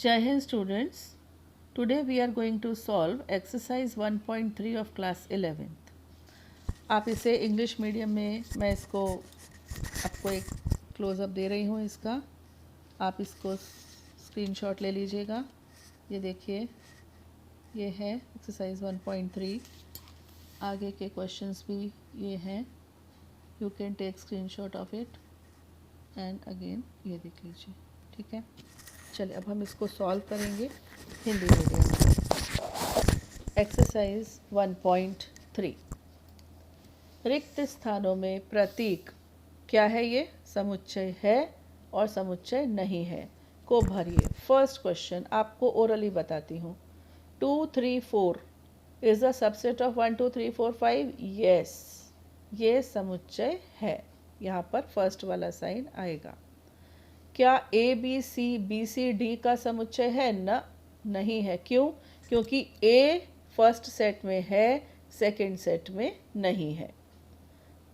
Jai Hind students, today we are going to solve exercise 1.3 of class 11th. आप इसे English medium में मैं इसको आपको एक क्लोज़अप दे रही हूँ इसका, आप इसको स्क्रीनशॉट ले लीजिएगा। ये देखिए, ये है एक्सरसाइज 1.3। आगे के क्वेश्चंस भी ये हैं, you can take screenshot of it and again ये देख लीजिए। ठीक है, चलिए अब हम इसको सॉल्व करेंगे हिंदी मीडियम में। एक्सरसाइज 1.3, रिक्त स्थानों में प्रतीक क्या है? ये समुच्चय है और समुच्चय नहीं है को भरिए। फर्स्ट क्वेश्चन आपको ओरली बताती हूँ। 2 3 4 is the subset of 1 2 3 4 5। Yes, ये समुच्चय है। यहाँ पर फर्स्ट वाला साइन आएगा। क्या ए बी सी डी का समुच्चय है? नहीं है। क्यों? क्योंकि ए फर्स्ट सेट में है, सेकंड सेट में नहीं है।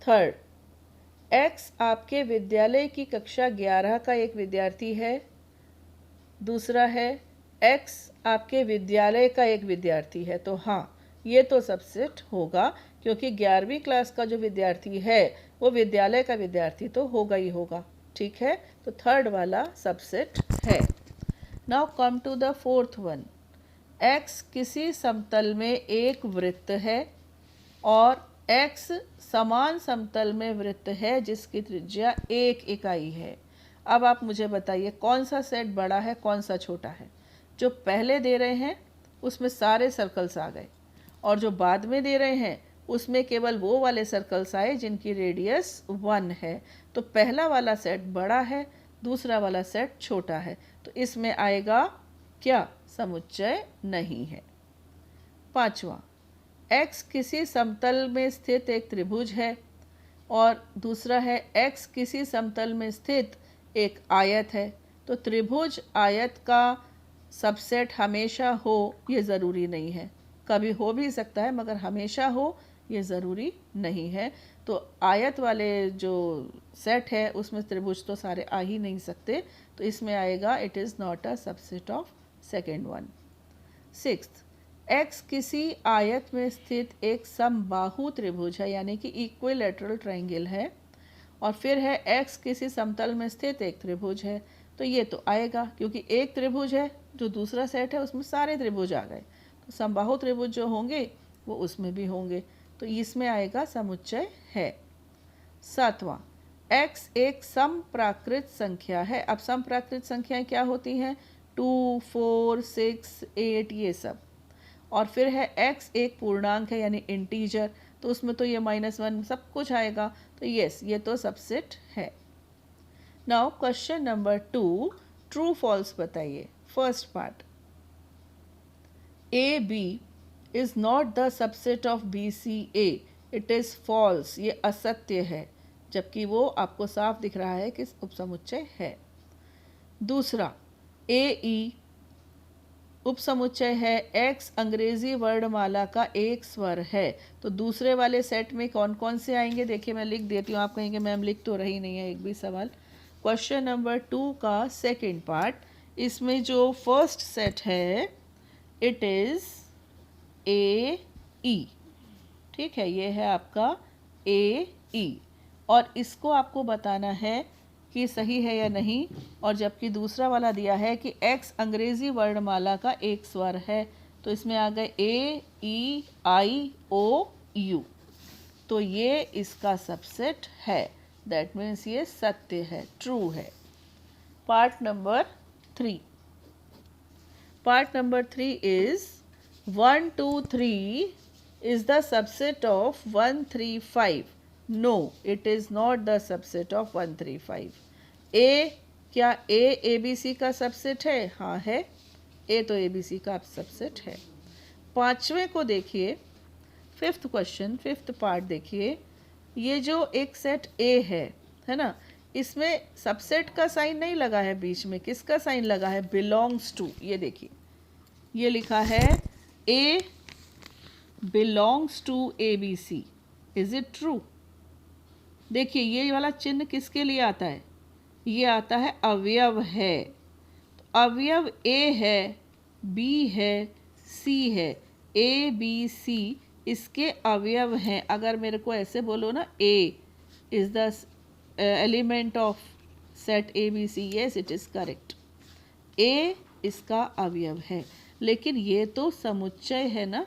थर्ड, एक्स आपके विद्यालय की कक्षा 11 का एक विद्यार्थी है। दूसरा है एक्स आपके विद्यालय का एक विद्यार्थी है। तो हाँ, ये तो सबसेट होगा, क्योंकि 11वीं क्लास का जो विद्यार्थी है वो विद्यालय का विद्यार्थी तो होगा ही होगा। ठीक है, तो थर्ड वाला सबसेट है। Now come to the fourth one. X किसी समतल में एक वृत्त है और एक्स समान समतल में वृत्त है जिसकी त्रिज्या 1 इकाई है। अब आप मुझे बताइए कौन सा सेट बड़ा है, कौन सा छोटा है? जो पहले दे रहे हैं उसमें सारे सर्कल्स आ गए, और जो बाद में दे रहे हैं उसमें केवल वो वाले सर्कल्स आए जिनकी रेडियस 1 है। तो पहला वाला सेट बड़ा है, दूसरा वाला सेट छोटा है, तो इसमें आएगा क्या? समुच्चय नहीं है। पांचवा, x किसी समतल में स्थित एक त्रिभुज है और दूसरा है x किसी समतल में स्थित एक आयत है। तो त्रिभुज आयत का सबसेट हमेशा हो ये ज़रूरी नहीं है, कभी हो भी सकता है, मगर हमेशा हो ये ज़रूरी नहीं है। तो आयत वाले जो सेट है उसमें त्रिभुज तो सारे आ ही नहीं सकते, तो इसमें आएगा it is not a subset of second one. Sixth, x किसी आयत में स्थित एक समबाहु त्रिभुज है, यानी कि इक्विलेटरल ट्रायंगल है, और फिर है एक्स किसी समतल में स्थित एक त्रिभुज है। तो ये तो आएगा, क्योंकि एक त्रिभुज है, जो दूसरा सेट है उसमें सारे त्रिभुज आ गए, तो समबाहु त्रिभुज जो होंगे वो उसमें भी होंगे, तो इसमें आएगा समुच्चय है। सातवां, x एक समप्राकृत संख्या है। अब समप्राकृत संख्याएं क्या होती हैं? 2 4 6 8 ये सब। और फिर है x एक पूर्णांक है, यानी इंटीजर, तो उसमें तो ये -1 सब कुछ आएगा, तो यस, ये तो सबसेट है। Now question number 2, true false बताइए। First part, A B is not the subset of B C A, it is false, ये असत्य है, जबकि वो आपको साफ दिख रहा है कि उपसमुच्चय है। दूसरा, ए ई उपसमुच्चय है, एक्स अंग्रेजी वर्णमाला का एक स्वर है। तो दूसरे वाले सेट में कौन कौन से आएंगे? देखिए मैं लिख देती हूँ, आप कहेंगे मैम लिख तो रही नहीं है एक भी सवाल। क्वेश्चन नंबर 2 का सेकेंड पार्ट, इसमें जो फर्स्ट सेट है इट इज़ ए ई। ठीक है, ये है आपका ए ई, और इसको आपको बताना है कि सही है या नहीं। और जबकि दूसरा वाला दिया है कि एक्स अंग्रेजी वर्णमाला का एक स्वर है, तो इसमें आ गए ए ई आई ओ यू, तो ये इसका सबसेट है। दैट मीन्स ये सत्य है, ट्रू है। Part number 3, part number 3 is 1 2 3 is the subset of 1 3 5. No, it is not the subset of 1 3 5. A, क्या ए बी सी का सबसेट है? हाँ है, ए तो ए बी सी का सबसेट है। पांचवें को देखिए, फिफ्थ क्वेश्चन, फिफ्थ पार्ट देखिए। ये जो एक सेट ए है ना, इसमें सबसेट का साइन नहीं लगा है बीच में, किसका साइन लगा है? Belongs to. ये देखिए, ये लिखा है A belongs to A B C. Is it true? देखिए ये वाला चिन्ह किसके लिए आता है? ये आता है अवयव है। तो अवयव ए है, बी है, सी है, ए बी सी इसके अवयव हैं। अगर मेरे को ऐसे बोलो ना, A is the element of set A B C, yes it is correct, A इसका अवयव है। लेकिन ये तो समुच्चय है ना,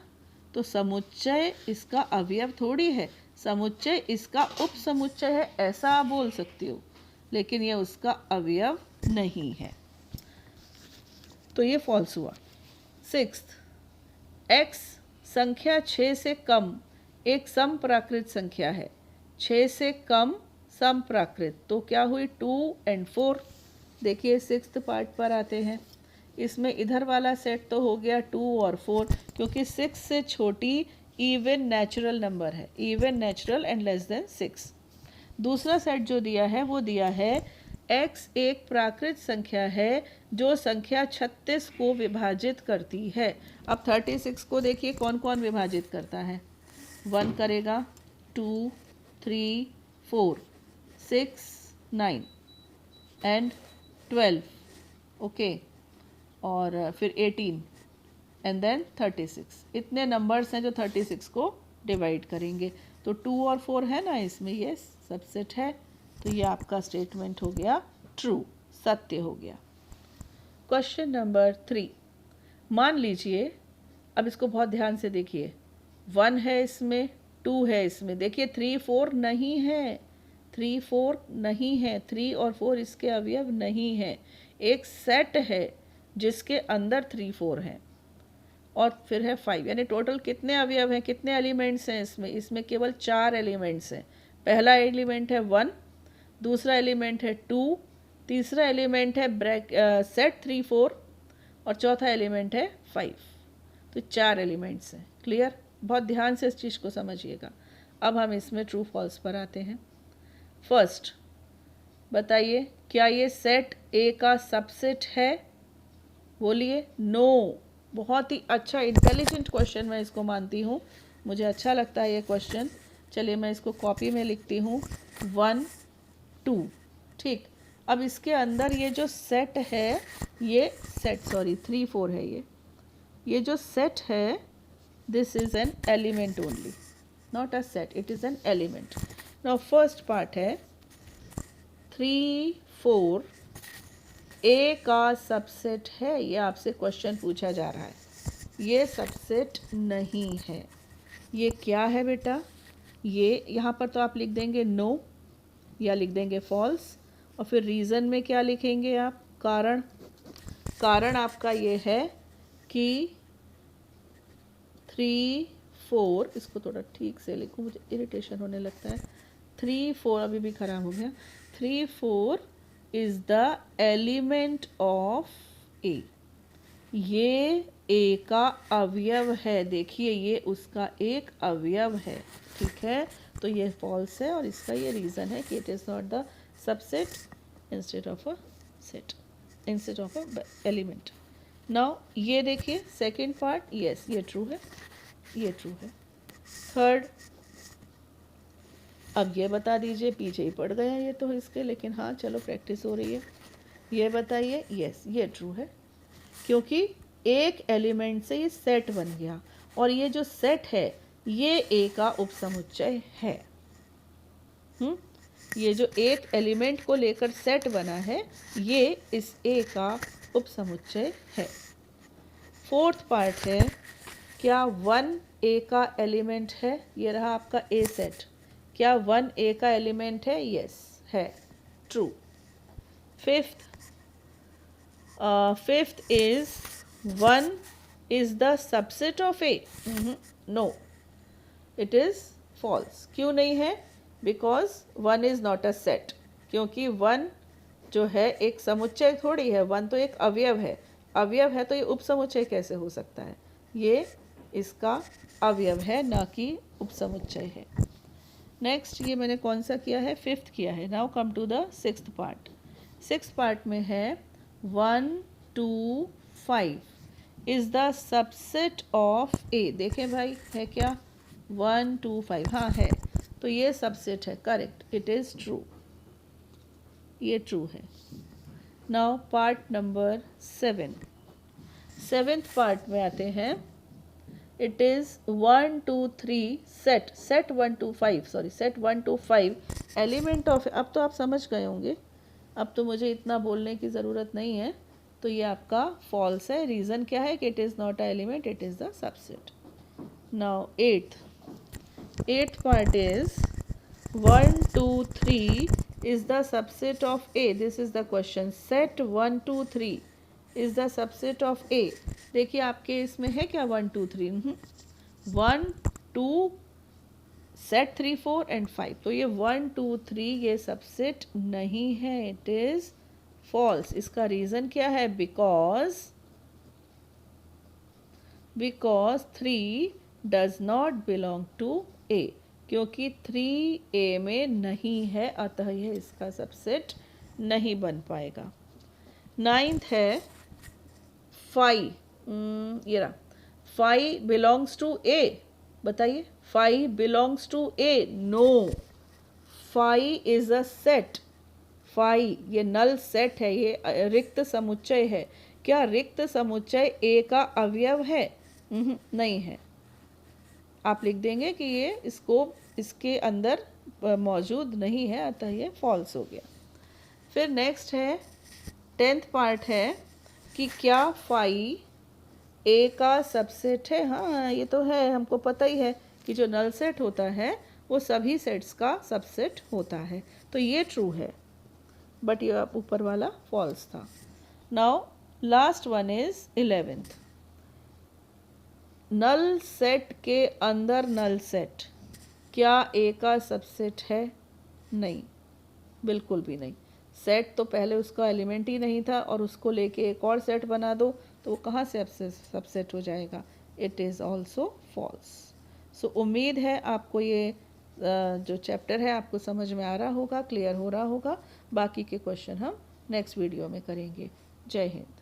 तो समुच्चय इसका अवयव थोड़ी है, समुच्चय इसका उपसमुच्चय है, ऐसा आप बोल सकते हो, लेकिन ये उसका अवयव नहीं है, तो ये फॉल्स हुआ। सिक्स्थ, एक्स संख्या 6 से कम एक समप्राकृत संख्या है। 6 से कम समप्राकृत, तो क्या हुई 2 and 4। देखिए सिक्स्थ पार्ट पर आते हैं। इसमें इधर वाला सेट तो हो गया 2 और 4, क्योंकि 6 से छोटी इवन नेचुरल नंबर है, even natural and less than 6। दूसरा सेट जो दिया है वो दिया है x एक प्राकृत संख्या है जो संख्या 36 को विभाजित करती है। अब 36 को देखिए कौन कौन विभाजित करता है। 1 करेगा, 2, 3, 4, 6, 9 एंड 12, ओके, और फिर 18 एंड देन 36। इतने नंबर्स हैं जो 36 को डिवाइड करेंगे। तो 2 और 4 है ना इसमें, यस सबसेट है, तो ये आपका स्टेटमेंट हो गया ट्रू, सत्य हो गया। क्वेश्चन नंबर 3, मान लीजिए, अब इसको बहुत ध्यान से देखिए, 1 है इसमें, 2 है इसमें, देखिए 3, 4 नहीं है, 3, 4 नहीं है, 3 और 4 इसके अवयव नहीं है। एक सेट है जिसके अंदर 3, 4 हैं और फिर है 5, यानी टोटल कितने अवयव हैं, कितने एलिमेंट्स हैं इसमें? इसमें केवल 4 एलिमेंट्स हैं। पहला एलिमेंट है 1, दूसरा एलिमेंट है 2, तीसरा एलिमेंट है सेट 3, 4 और चौथा एलिमेंट है 5। तो 4 एलिमेंट्स हैं। क्लियर? बहुत ध्यान से इस चीज़ को समझिएगा। अब हम इसमें ट्रू फॉल्स पर आते हैं। फर्स्ट बताइए, क्या ये सेट ए का सबसेट है? बोलिए नो। बहुत ही अच्छा इंटेलिजेंट क्वेश्चन मैं इसको मानती हूँ, मुझे अच्छा लगता है ये क्वेश्चन। चलिए मैं इसको कॉपी में लिखती हूँ, 1, 2, ठीक। अब इसके अंदर ये जो सेट है, ये सेट 3, 4 है, ये जो सेट है, this is an element only, not a set, it is an element. Now first part है 3, 4 ए का सबसेट है, ये आपसे क्वेश्चन पूछा जा रहा है। ये सबसेट नहीं है। ये क्या है बेटा? ये यहाँ पर तो आप लिख देंगे नो या लिख देंगे फॉल्स, और फिर रीज़न में क्या लिखेंगे आप? कारण। कारण आपका ये है कि 3, 4, इसको थोड़ा ठीक से लिखूँ, मुझे इरिटेशन होने लगता है। 3, 4 अभी भी ख़राब हो गया। 3, 4 इज़ द एलिमेंट ऑफ ए। ये ए का अवयव है, देखिए ये उसका एक अवयव है, ठीक है। तो ये फॉल्स है और इसका ये रीज़न है कि it is not the subset instead of a set, instead of a element. Now ये देखिए सेकंड पार्ट, यस ये ट्रू है, ये ट्रू है। थर्ड, अब ये बता दीजिए, पीछे ही पड़ गया ये तो इसके, लेकिन हाँ चलो प्रैक्टिस हो रही है। ये बताइए, यस ये ट्रू है, क्योंकि एक एलिमेंट से ये सेट बन गया और ये जो सेट है ये ए का उपसमुच्चय है। ये जो एक एलिमेंट को लेकर सेट बना है ये इस ए का उपसमुच्चय है। फोर्थ पार्ट है, क्या 1 ए का एलिमेंट है? ये रहा आपका ए सेट, क्या 1 ए का एलिमेंट है? यस है, true. Fifth is 1 is the subset of A? No, it is false. क्यों नहीं है? Because 1 is not a set, क्योंकि 1 जो है एक समुच्चय थोड़ी है, 1 तो एक अवयव है। अवयव है तो ये उपसमुच्चय कैसे हो सकता है? ये इसका अवयव है, ना कि उपसमुच्चय है। नेक्स्ट, ये मैंने कौन सा किया है? फिफ्थ किया है। Now come to the sixth part. Sixth part में है 1, 2, 5 is the subset of A. देखें भाई है क्या? 1, 2, 5, हाँ है, तो ये सबसेट है, करेक्ट, इट इज़ ट्रू, ये ट्रू है। Now part number 7, seventh part में आते हैं. It is 1 2 3 set 1 to 5, sorry set 1 to 5 element of. अब तो आप समझ गए होंगे, अब तो मुझे इतना बोलने की ज़रूरत नहीं है. तो ये आपका फॉल्स है. रीज़न क्या है कि it is not a element, it is the subset. Now eighth part is 1 2 3 is the subset of A. This is the question. Set 1 2 3 is the subset of A. देखिए आपके इसमें है क्या 1 2 3? 1 2 सेट 3 4 एंड 5. तो ये 1 2 3 ये सबसेट नहीं है. It is false. इसका रीज़न क्या है? Because 3 does not belong to A. क्योंकि 3A में नहीं है, अतः यह इसका सबसेट नहीं बन पाएगा. 9th है 5. ये रहा 5 बिलोंग्स टू A. बताइए 5 belongs to A. No, 5 is a set. 5 ये नल सेट है, ये रिक्त समुच्चय है. क्या रिक्त समुच्चय A का अवयव है? नहीं है. आप लिख देंगे कि ये इसके अंदर मौजूद नहीं है, अतः ये फॉल्स हो गया. फिर नेक्स्ट है 10th पार्ट है कि क्या 5 A का सबसेट है? हाँ ये तो है, हमको पता ही है कि जो नल सेट होता है वो सभी सेट्स का सबसेट होता है. तो ये ट्रू है, बट ये ऊपर वाला फॉल्स था. Now last one is 11th. Null set के अंदर नल सेट क्या A का सबसेट है? नहीं, बिल्कुल भी नहीं. सेट तो पहले उसका एलिमेंट ही नहीं था और उसको लेके एक और सेट बना दो तो वो कहाँ से सबसेट हो जाएगा? It is also false. So उम्मीद है आपको ये जो चैप्टर है आपको समझ में आ रहा होगा, क्लियर हो रहा होगा. बाकी के क्वेश्चन हम नेक्स्ट वीडियो में करेंगे. जय हिंद.